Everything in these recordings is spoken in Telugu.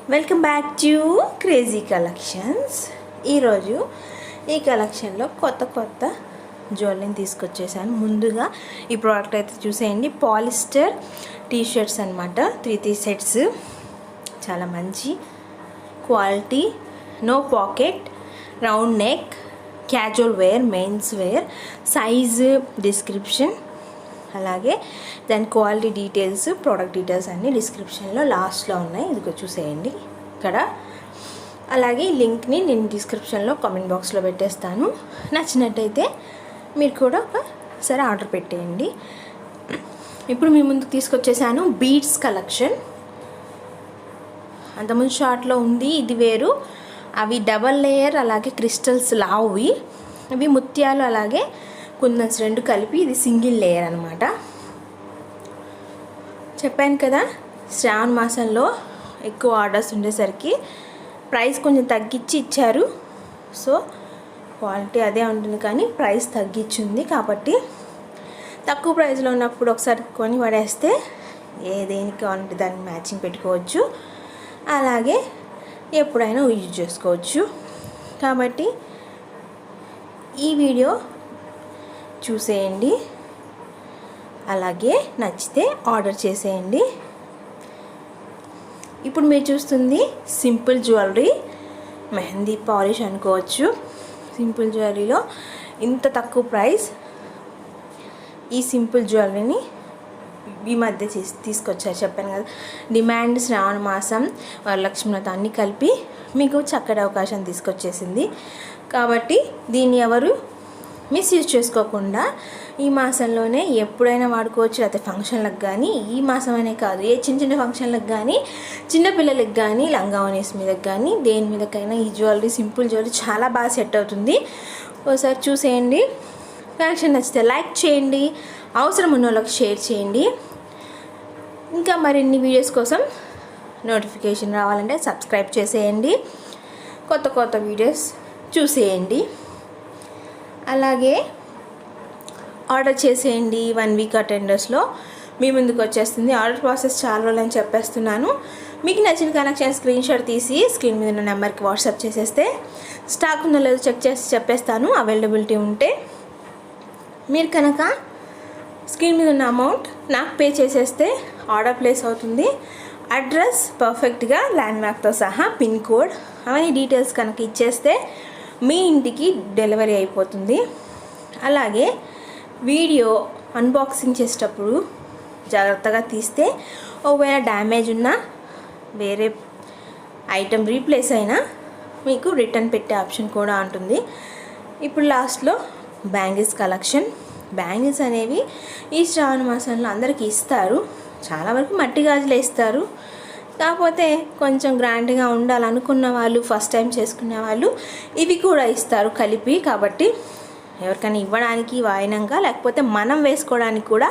Welcome back to crazy collections. ఈరోజు ఈ కలెక్షన్లో కొత్త జ్యువెలరీని తీసుకొచ్చేసాను. ముందుగా ఈ ప్రోడక్ట్ అయితే చూసేయండి. పాలిస్టర్ టీషర్ట్స్ అనమాట. 3 సెట్స్, చాలా మంచి quality, no pocket, round neck, casual wear, men's wear, size, description, అలాగే దాని క్వాలిటీ డీటెయిల్స్, ప్రోడక్ట్ డీటెయిల్స్ అన్నీ డిస్క్రిప్షన్లో లాస్ట్లో ఉన్నాయి. ఇదిగో చూసేయండి ఇక్కడ. అలాగే లింక్ని నేను డిస్క్రిప్షన్లో కామెంట్ బాక్స్లో పెట్టేస్తాను. నచ్చినట్టయితే మీరు కూడా ఒకసారి ఆర్డర్ పెట్టేయండి. ఇప్పుడు మీ ముందుకు తీసుకొచ్చేసాను బీడ్స్ కలెక్షన్. అంతకుముందు షార్ట్లో ఉంది, ఇది వేరు. అవి డబల్ లేయర్, అలాగే క్రిస్టల్స్ లావువి. ఇవి ముత్యాలు అలాగే కుందన్స్ రెండు కలిపి ఇది సింగిల్ లేయర్ అనమాట. చెప్పాను కదా, శ్రావణ మాసంలో ఎక్కువ ఆర్డర్స్ ఉండేసరికి ప్రైస్ కొంచెం తగ్గించి ఇచ్చారు. సో క్వాలిటీ అదే ఉంటుంది కానీ ప్రైస్ తగ్గించింది. కాబట్టి తక్కువ ప్రైస్లో ఉన్నప్పుడు ఒకసారి కొని పడేస్తే దేనికి కావాలంటే దానికి మ్యాచింగ్ పెట్టుకోవచ్చు, అలాగే ఎప్పుడైనా యూజ్ చేసుకోవచ్చు. కాబట్టి ఈ వీడియో చూసేయండి, అలాగే నచ్చితే ఆర్డర్ చేసేయండి. ఇప్పుడు మీరు చూస్తుంది సింపుల్ జ్యువెలరీ, మెహందీ పాలిష్ అనుకోవచ్చు. సింపుల్ జ్యువెలరీలో ఇంత తక్కువ ప్రైస్. ఈ సింపుల్ జ్యువెలరీని ఈ మధ్య తీసుకొచ్చారు. చెప్పాను కదా, డిమాండ్ శ్రావణ మాసం, వరలక్ష్మి వ్రతం అన్నీ కలిపి మీకు చక్కటి అవకాశం తీసుకొచ్చేసింది. కాబట్టి దీన్ని ఎవరు మిస్యూజ్ చేసుకోకుండా ఈ మాసంలోనే ఎప్పుడైనా వాడుకోవచ్చు. లేకపోతే ఫంక్షన్లకు కానీ, ఈ మాసం అనే కాదు, ఏ చిన్న ఫంక్షన్లకు కానీ, చిన్నపిల్లలకి కానీ, లంగావనీస్ మీదకి కానీ, దేని మీదకైనా ఈ జ్యువెలరీ, సింపుల్ జ్యువెలరీ చాలా బాగా సెట్ అవుతుంది. ఒకసారి చూసేయండి. కలెక్షన్ నచ్చితే లైక్ చేయండి, అవసరం ఉన్న వాళ్ళకి షేర్ చేయండి. ఇంకా మరిన్ని వీడియోస్ కోసం నోటిఫికేషన్ రావాలంటే సబ్స్క్రైబ్ చేసేయండి. కొత్త వీడియోస్ చూసేయండి. అలాగే ఆర్డర్ చేసేయండి. 1 వీక్ ఆ 10 డేస్లో మీ ముందుకు వచ్చేస్తుంది. ఆర్డర్ ప్రాసెస్ చాలా రోజులని చెప్పేస్తున్నాను. మీకు నచ్చిన కనెక్షన్ స్క్రీన్ షాట్ తీసి స్క్రీన్ మీద ఉన్న నెంబర్కి వాట్సాప్ చేసేస్తే స్టాక్ ఉందో లేదో చెక్ చేసి చెప్పేస్తాను. అవైలబిలిటీ ఉంటే మీరు కనుక స్క్రీన్ మీద ఉన్న అమౌంట్ నాకు పే చేసేస్తే ఆర్డర్ ప్లేస్ అవుతుంది. అడ్రస్ పర్ఫెక్ట్గా, ల్యాండ్ మార్క్తో సహా, పిన్ కోడ్, అవన్నీ డీటెయిల్స్ కనుక ఇచ్చేస్తే మీ ఇంటికి డెలివరీ అయిపోతుంది. అలాగే వీడియో అన్బాక్సింగ్ చేసేటప్పుడు జాగ్రత్తగా తీస్తే ఒకవేళ డ్యామేజ్ ఉన్నా, వేరే ఐటెం రీప్లేస్ అయినా మీకు రిటర్న్ పెట్టే ఆప్షన్ కూడా ఉంటుంది. ఇప్పుడు లాస్ట్లో బ్యాంగిల్స్ కలెక్షన్. బ్యాంగిల్స్ అనేవి ఈ శ్రావణ మాసంలో అందరికీ ఇస్తారు. చాలా వరకు మట్టి గాజులు ఇస్తారు. కాకపోతే కొంచెం గ్రాండ్గా ఉండాలనుకున్న వాళ్ళు, ఫస్ట్ టైం చేసుకునే వాళ్ళు ఇవి కూడా ఇస్తారు కలిపి. కాబట్టి ఎవరికైనా ఇవ్వడానికి వాయినంగా, లేకపోతే మనం వేసుకోవడానికి కూడా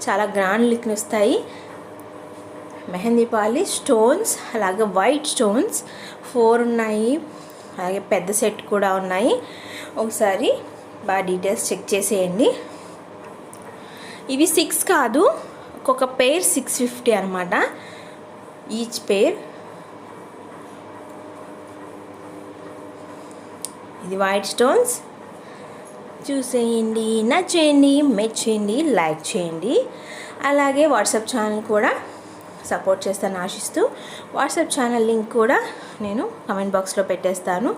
చాలా గ్రాండ్ లుక్ని వస్తాయి. మెహందీ పాలిష్, స్టోన్స్, అలాగే వైట్ స్టోన్స్ 4 ఉన్నాయి. అలాగే పెద్ద సెట్ కూడా ఉన్నాయి. ఒకసారి బాగా డీటెయిల్స్ చెక్ చేసేయండి. ఇవి 6 కాదు, ఒక్కొక్క పెయిర్ 650 అనమాట. ఈచ్ పేర్. ఇది వైట్ స్టోన్స్. చూసేయండి, నచ్చేయండి, మెచ్చేయండి, లైక్ చేయండి. అలాగే వాట్సాప్ ఛానల్ కూడా సపోర్ట్ చేస్తాను ఆశిస్తూ. వాట్సాప్ ఛానల్ లింక్ కూడా నేను కామెంట్ బాక్స్లో పెట్టేస్తాను.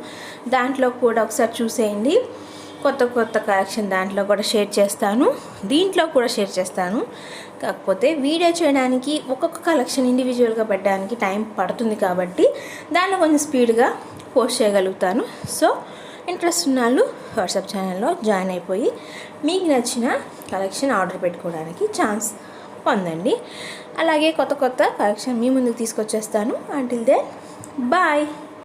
దాంట్లో కూడా ఒకసారి చూసేయండి. కొత్త కలెక్షన్ దాంట్లో కూడా షేర్ చేస్తాను, దీంట్లో కూడా షేర్ చేస్తాను. కాకపోతే వీడియో చేయడానికి ఒక్కొక్క కలెక్షన్ ఇండివిజువల్గా పెట్టడానికి టైం పడుతుంది. కాబట్టి దాంట్లో కొంచెం స్పీడ్గా పోస్ట్ చేయగలుగుతాను. సో ఇంట్రెస్ట్ ఉన్న వాళ్ళు వాట్సాప్ ఛానల్లో జాయిన్ అయిపోయి మీకు నచ్చిన కలెక్షన్ ఆర్డర్ పెట్టుకోవడానికి ఛాన్స్ పొందండి. అలాగే కొత్త కలెక్షన్ మీ ముందుకు తీసుకొచ్చేస్తాను. Until then bye.